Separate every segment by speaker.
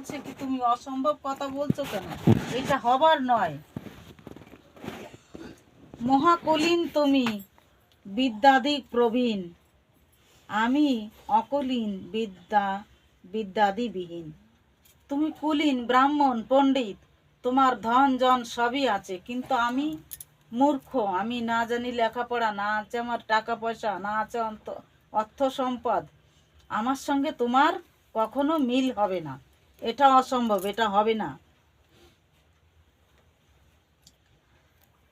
Speaker 1: বলছে কি তুমি অসম্ভব কথা বলছো কেন? এটা হবার নয়। মহাকুলীন তুমি, বিদ্যাধিক প্রবীণ, আমি অকুলীন, বিদ্যাদিবিহীন। তুমি কুলীন, ব্রাহ্মণ, পণ্ডিত, তোমার ধন জন সবই আছে, কিন্তু আমি মূর্খ। আমি না জানি লেখাপড়া, না আছে আমার টাকা পয়সা, না আছে অর্থ সম্পদ। আমার সঙ্গে তোমার কখনো মিল হবে না। এটা অসম্ভব, এটা হবে না।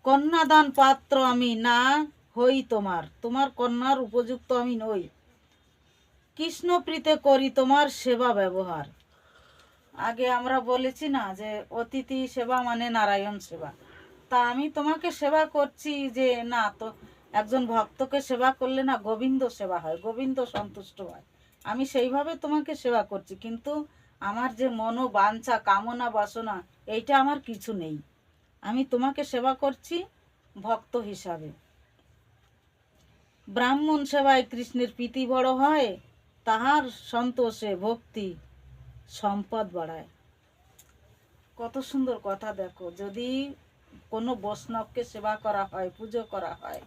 Speaker 1: কন্যাদান পাত্র আমি না হই তোমার, তোমার কন্যার উপযুক্ত আমি নই। কৃষ্ণপ্রীতে করি তোমার সেবা ব্যবহার। আগে আমরা বলেছি না যে অতিথি সেবা মানে নারায়ণ সেবা। তা আমি তোমাকে সেবা করছি যে না, তো একজন ভক্তকে সেবা করলে না গোবিন্দ সেবা হয়, গোবিন্দ সন্তুষ্ট হয়। আমি সেইভাবে তোমাকে সেবা করছি, কিন্তু আমার যে মনোবাঞ্ছা, কামনা বাসনা, এইটা আমার কিছু নেই। আমি তোমাকে সেবা করছি ভক্ত হিসাবে। ব্রাহ্মণ সেবায় কৃষ্ণের প্রীতি বড় হয়, তাহার সন্তোষে ভক্তি সম্পদ বাড়ায়। কত সুন্দর কথা! দেখো, যদি কোনো বৈষ্ণবকে সেবা করা হয়, পুজো করা হয়,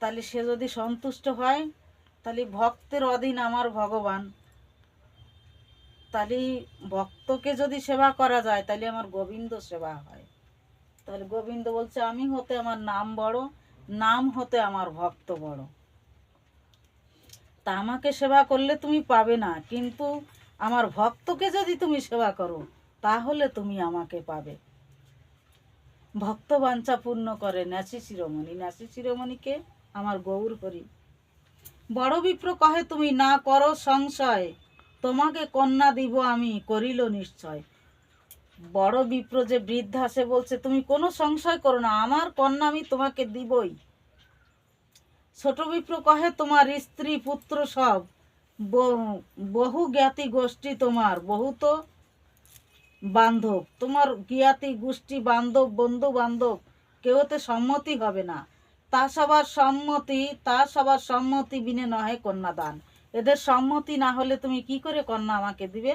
Speaker 1: তাহলে সে যদি সন্তুষ্ট হয়, তাহলে ভক্তের অধীন আমার ভগবান। তাহলে ভক্তকে যদি সেবা করা যায়, তাহলে আমার গোবিন্দ সেবা হয়। তাহলে গোবিন্দ বলছে আমি হতে আমার নাম বড়, নাম হতে আমার ভক্ত বড়। তা আমাকে সেবা করলে তুমি পাবে না, কিন্তু আমার ভক্তকে যদি তুমি সেবা করো, তাহলে তুমি আমাকে পাবে। ভক্ত বাঞ্ছা পূর্ণ করে ন্যাসি শিরোমণি। ন্যাসি শিরোমণিকে আমার গৌর হরি। বড় বিপ্র কহে তুমি না করো সংশয়, তোমাকে কন্যা দিব আমি করিল নিশ্চয়। বড় বিপ্র যে বৃদ্ধা, সে বলছে তুমি কোনো সংশয় করো না, আমার কন্যা আমি তোমাকে দিবই। ছোট বিপ্র কহে তোমার স্ত্রী পুত্র সব, বহু জ্ঞাতি গোষ্ঠী তোমার, বহুত বান্ধব। তোমার জ্ঞাতি গোষ্ঠী, বান্ধব, বন্ধু বান্ধব কেউতে সম্মতি হবে না। তা সবার সম্মতি বিনে নহে কন্যাদান। এদের সম্মতি না হলে তুমি কি করে কন্যা আমাকে দিবে?